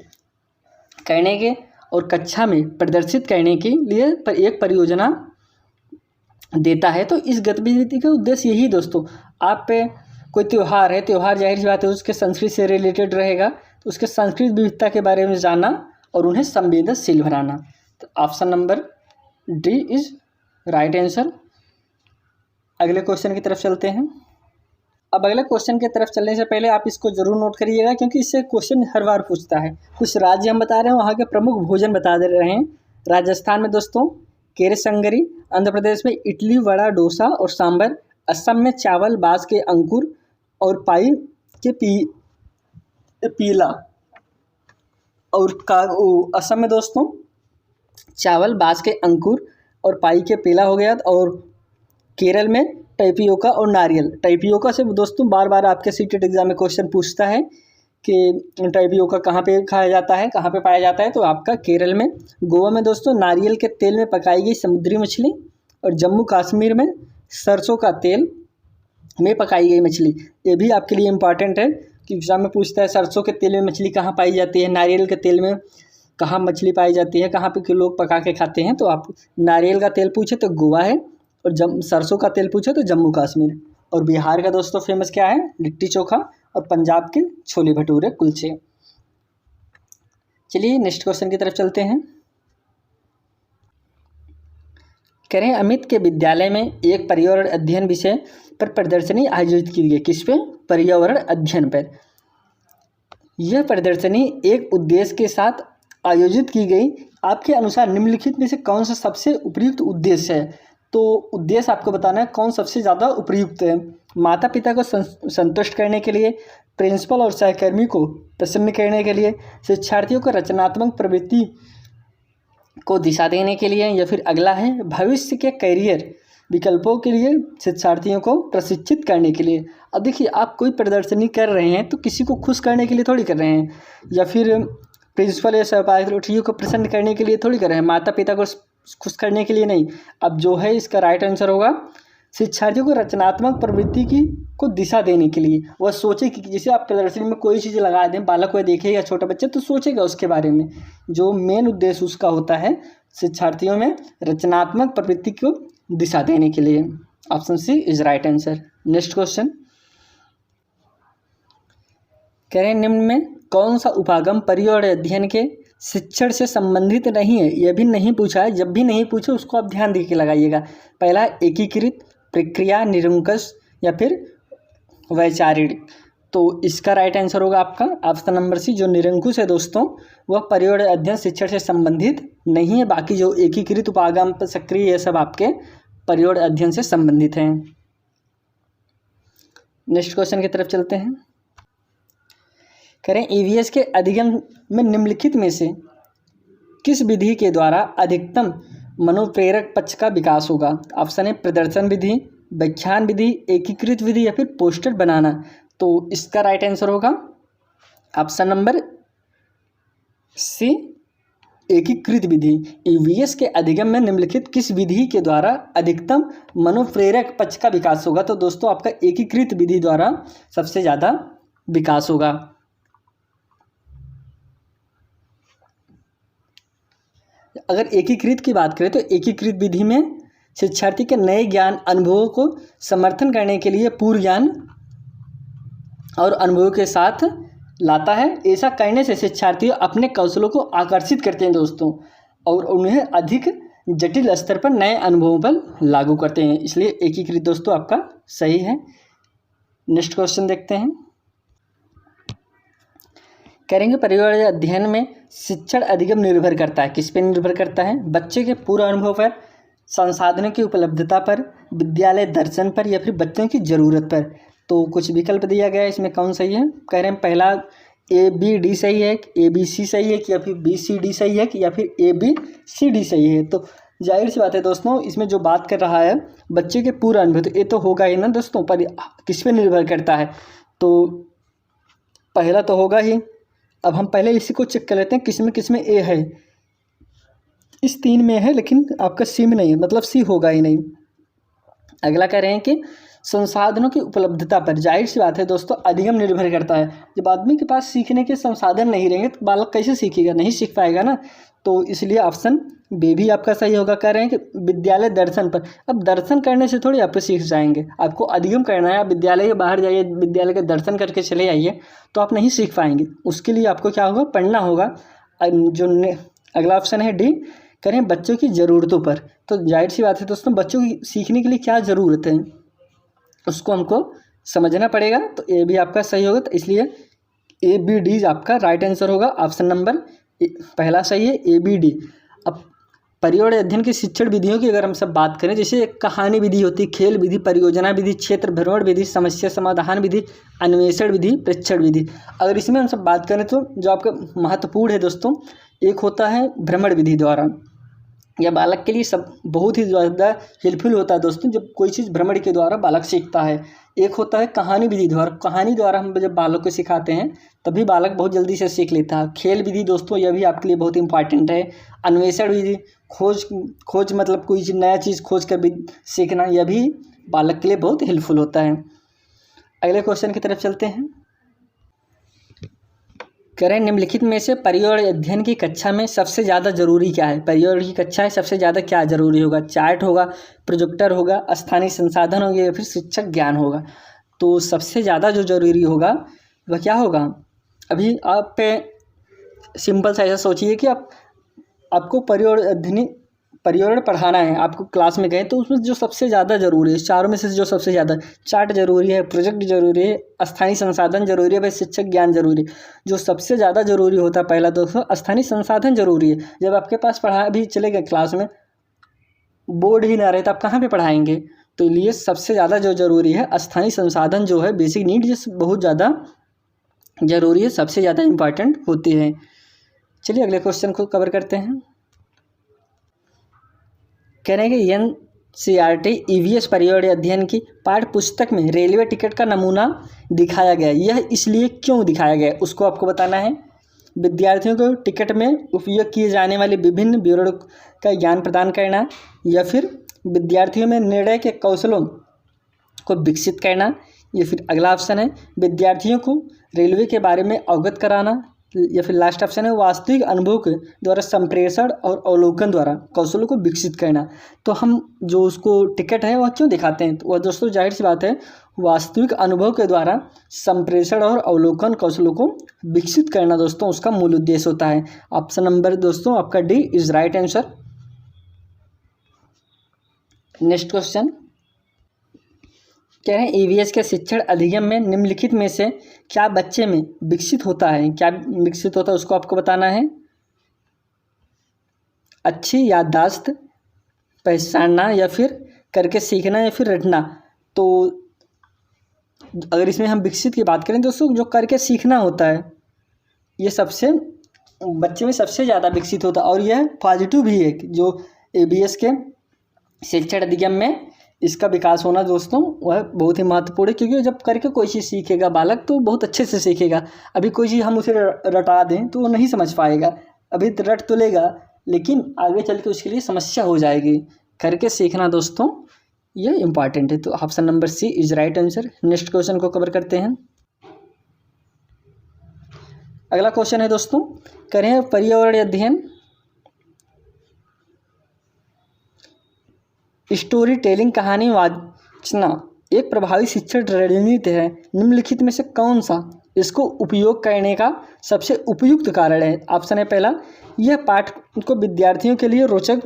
A: करने के और कक्षा में प्रदर्शित करने के लिए एक परियोजना देता है। तो इस गतिविधि का उद्देश्य यही दोस्तों, आप पे कोई त्यौहार है, त्यौहार जाहिर सी बात है उसके संस्कृति से रिलेटेड रहेगा, तो उसके सांस्कृतिक विविधता के बारे में जानना और उन्हें संवेदनशील बनाना। तो option number D is right answer. अगले क्वेश्चन की तरफ चलते हैं। अब अगले क्वेश्चन की तरफ चलने से पहले आप इसको जरूर नोट करिएगा, क्योंकि इससे क्वेश्चन हर बार पूछता है। कुछ राज्य हम बता रहे हैं, वहाँ के प्रमुख भोजन बता दे रहे हैं। राजस्थान में दोस्तों केरसंगरी, आंध्र प्रदेश में इडली, वड़ा, डोसा और सांभर, असम में चावल, बांस के अंकुर और पाई के पीला, और असम में दोस्तों चावल, बांस के अंकुर और पाई के पीला हो गया, और केरल में टैपियोका और नारियल। टैपियोका से दोस्तों बार बार आपके सीटेट एग्जाम में क्वेश्चन पूछता है कि टैपियोका कहाँ पे खाया जाता है, कहाँ पे पाया जाता है, तो आपका केरल में। गोवा में दोस्तों नारियल के तेल में पकाई गई समुद्री मछली, और जम्मू कश्मीर में सरसों का तेल में पकाई गई मछली। ये भी आपके लिए इम्पॉर्टेंट है कि एग्जाम में पूछता है सरसों के तेल में मछली कहाँ पाई जाती है, नारियल के तेल में कहाँ मछली पाई जाती है, कहाँ पे लोग पका के खाते हैं। तो आप नारियल का तेल पूछे तो गोवा है, और सरसों का तेल पूछे तो जम्मू कश्मीर। और बिहार का दोस्तों फेमस क्या है? लिट्टी चोखा, और पंजाब के छोले भटूरे, कुलचे। चलिए नेक्स्ट क्वेश्चन की तरफ चलते हैं। कह रहे हैं अमित के विद्यालय में एक पर्यावरण अध्ययन विषय पर प्रदर्शनी आयोजित की गई। किस पे? पर्यावरण अध्ययन पर। यह प्रदर्शनी एक उद्देश्य के साथ आयोजित की गई। आपके अनुसार निम्नलिखित में से कौन सा सबसे उपयुक्त उद्देश्य है? तो उद्देश्य आपको बताना है कौन सबसे ज़्यादा उपयुक्त है। माता पिता को संतुष्ट करने के लिए, प्रिंसिपल और सहकर्मी को प्रसन्न करने के लिए, शिक्षार्थियों को रचनात्मक प्रवृत्ति को दिशा देने के लिए, या फिर अगला है भविष्य के करियर विकल्पों के लिए शिक्षार्थियों को प्रशिक्षित करने के लिए। अब देखिए, आप कोई प्रदर्शनी कर रहे हैं तो किसी को खुश करने के लिए थोड़ी कर रहे हैं, या फिर प्रिंसिपल या सहपाठियों को प्रसन्न करने के लिए थोड़ी कर रहे हैं, माता पिता को खुश करने के लिए नहीं। अब जो है इसका राइट आंसर होगा शिक्षार्थियों को रचनात्मक प्रवृत्ति की को दिशा देने के लिए। वह सोचे कि जैसे आप प्रदर्शनी में कोई चीज़ लगा दें, बालक वह देखेगा, छोटा बच्चा तो सोचेगा उसके बारे में। जो मेन उद्देश्य उसका होता है शिक्षार्थियों में रचनात्मक प्रवृत्ति को दिशा देने के लिए। Option C is right answer. Next question कह रहे हैं निम्न में कौन सा उपागम पर्यावरण अध्ययन के शिक्षण से संबंधित नहीं है। यह भी नहीं पूछा है, जब भी नहीं पूछे उसको आप ध्यान दे के लगाइएगा। पहला एकीकृत, प्रक्रिया, निरंकुश या फिर वैचारिक। तो इसका राइट आंसर होगा आपका ऑप्शन नंबर सी, जो निरंकुश है दोस्तों वह पर्यावरण अध्ययन शिक्षण से संबंधित नहीं है। बाकी जो एकीकृत, उपागम, सक्रिय ये सब आपके पर्यावरण अध्ययन से संबंधित हैं। नेक्स्ट क्वेश्चन की तरफ चलते हैं। करें ईवीएस के अधिगम में निम्नलिखित में से किस विधि के द्वारा अधिकतम मनोप्रेरक पक्ष का विकास होगा। ऑप्शन है प्रदर्शन विधि, व्याख्यान विधि, एकीकृत विधि या फिर पोस्टर बनाना। तो इसका राइट आंसर होगा ऑप्शन नंबर सी, एकीकृत विधि। ईवीएस के अधिगम में निम्नलिखित किस विधि के द्वारा अधिकतम मनोप्रेरक पक्ष का विकास होगा। तो दोस्तों आपका एकीकृत विधि द्वारा सबसे ज़्यादा विकास होगा। अगर एकीकृत की बात करें तो एकीकृत विधि में शिक्षार्थी के नए ज्ञान अनुभवों को समर्थन करने के लिए पूर्व ज्ञान और अनुभवों के साथ लाता है। ऐसा करने से शिक्षार्थी अपने कौशलों को आकर्षित करते हैं दोस्तों, और उन्हें अधिक जटिल स्तर पर नए अनुभवों पर लागू करते हैं। इसलिए एकीकृत दोस्तों आपका सही है। नेक्स्ट क्वेश्चन देखते हैं। करेंगे पर्यावरण अध्ययन में शिक्षण अधिगम निर्भर करता है, किस पर निर्भर करता है। बच्चे के पूरा अनुभव पर, संसाधनों की उपलब्धता पर, विद्यालय दर्शन पर या फिर बच्चों की ज़रूरत पर। तो कुछ विकल्प दिया गया है, इसमें कौन सही है। कह रहे हैं पहला ABD सही है, ABC सही है या फिर BCD सही है या फिर ABCD सही है। तो जाहिर सी बात है दोस्तों इसमें जो बात कर रहा है बच्चे के पूरा अनुभव, तो ये तो होगा ही ना दोस्तों, पर किस पे निर्भर करता है। तो पहला तो होगा ही। अब हम पहले इसी को चेक कर लेते हैं किस में ए है। इस 3 में है लेकिन आपका सी में नहीं है, मतलब सी होगा ही नहीं। अगला कह रहे हैं कि संसाधनों की उपलब्धता पर। जाहिर सी बात है दोस्तों अधिगम निर्भर करता है। जब आदमी के पास सीखने के संसाधन नहीं रहेंगे तो बालक कैसे सीखेगा, नहीं सीख पाएगा ना। तो इसलिए ऑप्शन बी भी आपका सही होगा। कह रहे हैं कि विद्यालय दर्शन पर। अब दर्शन करने से थोड़ी आप सीख जाएंगे, आपको अधिगम करना है। आप विद्यालय के बाहर जाइए, विद्यालय के दर्शन करके चले आइए तो आप नहीं सीख पाएंगे। उसके लिए आपको क्या होगा, पढ़ना होगा। अगला ऑप्शन है डी, करें बच्चों की ज़रूरतों पर। तो जाहिर सी बात है दोस्तों बच्चों की सीखने के लिए क्या ज़रूरत है उसको हमको समझना पड़ेगा। तो ए भी आपका सही होगा। तो इसलिए ABD आपका राइट आंसर होगा। ऑप्शन नंबर पहला सही है, ABD। अब पर्यावरण अध्ययन की शिक्षण विधियों की अगर हम सब बात करें, जैसे एक कहानी विधि होती है, खेल विधि, परियोजना विधि, क्षेत्र भ्रमण विधि, समस्या समाधान विधि, अन्वेषण विधि, प्रेक्षण विधि। अगर इसमें हम सब बात करें तो जो आपका महत्वपूर्ण है दोस्तों, एक होता है भ्रमण विधि द्वारा। यह बालक के लिए सब बहुत ही ज़्यादा हेल्पफुल होता है दोस्तों, जब कोई चीज़ भ्रमण के द्वारा बालक सीखता है। एक होता है कहानी विधि द्वारा। कहानी द्वारा हम जब बालक को सिखाते हैं तभी बालक बहुत जल्दी से सीख लेता है। खेल विधि दोस्तों यह भी आपके लिए बहुत इंपॉर्टेंट है। अन्वेषण विधि, खोज मतलब कोई नया चीज़ खोज कर भी सीखना, यह भी बालक के लिए बहुत हेल्पफुल होता है। अगले क्वेश्चन की तरफ चलते हैं। करें निम्नलिखित में से पर्यावरण अध्ययन की कक्षा में सबसे ज़्यादा जरूरी क्या है। पर्यावरण की कक्षा है, सबसे ज़्यादा क्या जरूरी होगा। चार्ट होगा, प्रोजेक्टर होगा, स्थानीय संसाधन होंगे या फिर शिक्षक ज्ञान होगा। तो सबसे ज़्यादा जो जरूरी होगा वह क्या होगा। अभी आप पे सिंपल सा ऐसा सोचिए कि आपको पर्यावरण पढ़ाना है, आपको क्लास में गए तो उसमें जो सबसे ज़्यादा ज़रूरी है, चारों में से जो सबसे ज़्यादा, चार्ट जरूरी है, प्रोजेक्ट जरूरी है, स्थानीय संसाधन जरूरी है, भाई शिक्षक ज्ञान जरूरी है। जो सबसे ज़्यादा जरूरी होता है पहला दोस्तों स्थानीय संसाधन जरूरी है। जब आपके पास पढ़ा भी चले गए क्लास में, बोर्ड ही ना रहे तो आप कहाँ पर पढ़ाएंगे। तो लिए सबसे ज़्यादा जो जरूरी है स्थानीय संसाधन जो है, बेसिक नीड जो बहुत ज़्यादा जरूरी है, सबसे ज़्यादा इम्पॉर्टेंट होती है। चलिए अगले क्वेश्चन को कवर करते हैं। कह रहे हैं कि NCERT EVS पर्यावरण अध्ययन की पाठ्य पुस्तक में रेलवे टिकट का नमूना दिखाया गया है। यह इसलिए क्यों दिखाया गया है उसको आपको बताना है। विद्यार्थियों को टिकट में उपयोग किए जाने वाले विभिन्न ब्यूरो का ज्ञान प्रदान करना, या फिर विद्यार्थियों में निर्णय के कौशलों को विकसित करना, या फिर अगला ऑप्शन है विद्यार्थियों को रेलवे के बारे में अवगत कराना, या फिर लास्ट ऑप्शन है वास्तविक अनुभव के द्वारा संप्रेषण और अवलोकन द्वारा कौशलों को विकसित करना। तो हम जो उसको टिकट है वह क्यों दिखाते हैं, तो वह दोस्तों जाहिर सी बात है वास्तविक अनुभव के द्वारा संप्रेषण और अवलोकन कौशलों को विकसित करना दोस्तों उसका मूल उद्देश्य होता है। ऑप्शन नंबर दोस्तों आपका D is right answer. Next question कह रहे हैं ईवीएस के शिक्षण अधिगम में निम्नलिखित में से क्या बच्चे में विकसित होता है, क्या विकसित होता है उसको आपको बताना है। अच्छी याददाश्त, पहचानना, या फिर करके सीखना, या फिर रटना। तो अगर इसमें हम विकसित की बात करें दोस्तों, जो करके सीखना होता है ये सबसे बच्चे में सबसे ज़्यादा विकसित होता है, और यह पॉजिटिव भी है कि जो ईवीएस के शिक्षण अधिगम में इसका विकास होना दोस्तों वह बहुत ही महत्वपूर्ण है, क्योंकि जब करके कोई चीज़ सीखेगा बालक तो बहुत अच्छे से सीखेगा। अभी कोई चीज़ हम उसे रटा दें तो वो नहीं समझ पाएगा, अभी रट तो लेगा लेकिन आगे चल के उसके लिए समस्या हो जाएगी। करके सीखना दोस्तों ये इम्पॉर्टेंट है। तो option number C is right answer. Next question को कवर करते हैं। अगला क्वेश्चन है दोस्तों करें पर्यावरण अध्ययन स्टोरी टेलिंग कहानी वाचना एक प्रभावी शिक्षण रणनीति है, निम्नलिखित में से कौन सा इसको उपयोग करने का सबसे उपयुक्त कारण है। ऑप्शन है पहला, यह पाठ को विद्यार्थियों के लिए रोचक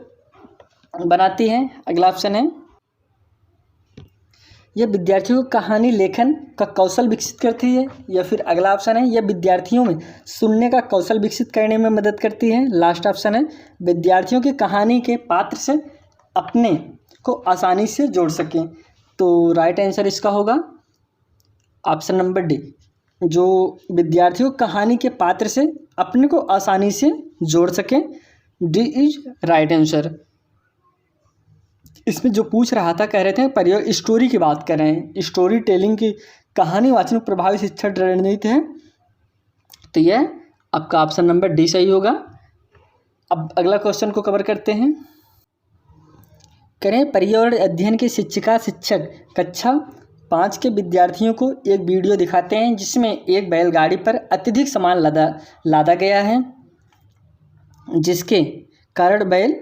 A: बनाती है। अगला ऑप्शन है यह विद्यार्थियों को कहानी लेखन का कौशल विकसित करती है, या फिर अगला ऑप्शन है यह विद्यार्थियों में सुनने का कौशल विकसित करने में मदद करती है। लास्ट ऑप्शन है विद्यार्थियों की कहानी के पात्र से अपने को आसानी से जोड़ सकें। तो राइट आंसर इसका होगा ऑप्शन नंबर डी, जो विद्यार्थियों कहानी के पात्र से अपने को आसानी से जोड़ सकें। D is right answer. इसमें जो पूछ रहा था कह रहे थे पर्यावरण स्टोरी की बात कर रहे हैं, स्टोरी टेलिंग की कहानी वाचन प्रभावी शिक्षण रणनीति है, तो यह आपका ऑप्शन नंबर डी सही होगा। अब अगला क्वेश्चन को कवर करते हैं। करें पर्यावरण अध्ययन के शिक्षक कक्षा 5 के विद्यार्थियों को एक वीडियो दिखाते हैं जिसमें एक बैलगाड़ी पर अत्यधिक सामान लादा गया है, जिसके कारण बैल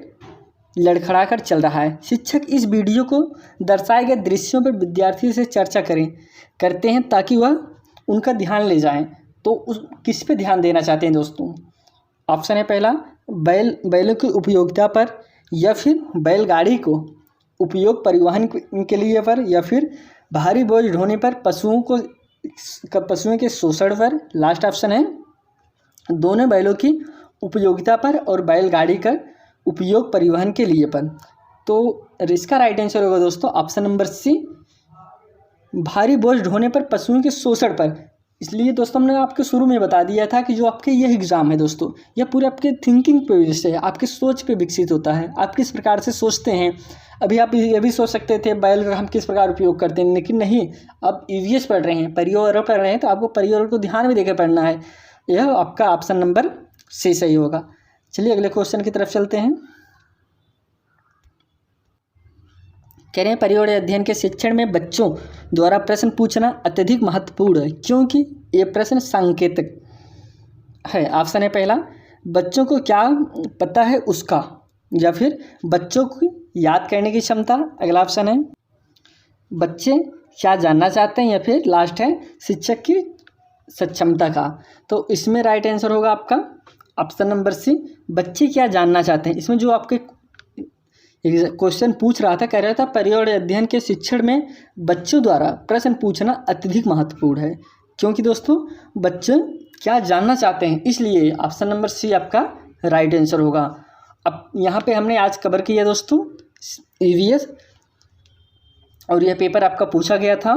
A: लड़खड़ाकर चल रहा है। शिक्षक इस वीडियो को दर्शाए गए दृश्यों पर विद्यार्थियों से चर्चा करते हैं ताकि वह उनका ध्यान ले जाएं। तो किस पे ध्यान देना चाहते हैं दोस्तों। ऑप्शन है पहला बैलों की उपयोगिता पर, या फिर बैलगाड़ी को उपयोग परिवहन के लिए पर, या फिर भारी बोझ ढोने पर, पशुओं के शोषण पर। लास्ट ऑप्शन है दोनों बैलों की उपयोगिता पर और बैलगाड़ी का उपयोग परिवहन के लिए पर। तो इसका राइट आंसर होगा दोस्तों ऑप्शन नंबर सी, भारी बोझ ढोने पर, पशुओं के शोषण पर। इसलिए दोस्तों हमने आपके शुरू में बता दिया था कि जो आपके यह एग्ज़ाम है दोस्तों यह पूरे आपके थिंकिंग पे वजह से आपकी सोच पे विकसित होता है, आप किस प्रकार से सोचते हैं। अभी आप ये भी सोच सकते थे बैल का हम किस प्रकार उपयोग करते हैं, लेकिन नहीं, आप ईवीएस पढ़ रहे हैं, पर्यावरण पढ़ रहे हैं, तो आपको पर्यावरण को ध्यान में देकर पढ़ना है। यह आपका ऑप्शन नंबर सी सही होगा। चलिए अगले क्वेश्चन की तरफ चलते हैं। कह रहे हैं पर्यावरण अध्ययन के शिक्षण में बच्चों द्वारा प्रश्न पूछना अत्यधिक महत्वपूर्ण है क्योंकि ये प्रश्न सांकेतिक है। ऑप्शन है पहला, बच्चों को क्या पता है उसका, या फिर बच्चों की याद करने की क्षमता। अगला ऑप्शन है बच्चे क्या जानना चाहते हैं, या फिर लास्ट है शिक्षक की सक्षमता का। तो इसमें राइट आंसर होगा आपका ऑप्शन नंबर सी, बच्चे क्या जानना चाहते हैं। इसमें जो आपके क्वेश्चन पूछ रहा था, कह रहा था पर्यावरण अध्ययन के शिक्षण में बच्चों द्वारा प्रश्न पूछना अत्यधिक महत्वपूर्ण है क्योंकि दोस्तों बच्चे क्या जानना चाहते हैं, इसलिए ऑप्शन नंबर सी आपका राइट आंसर होगा। अब यहाँ पे हमने आज कवर किया दोस्तों ईवीएस, और यह पेपर आपका पूछा गया था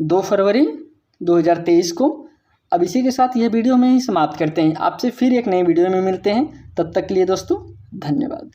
A: 2 फरवरी 2023 को। अब इसी के साथ यह वीडियो में ही समाप्त करते हैं। आपसे फिर एक नई वीडियो में मिलते हैं, तब तक के लिए दोस्तों धन्यवाद।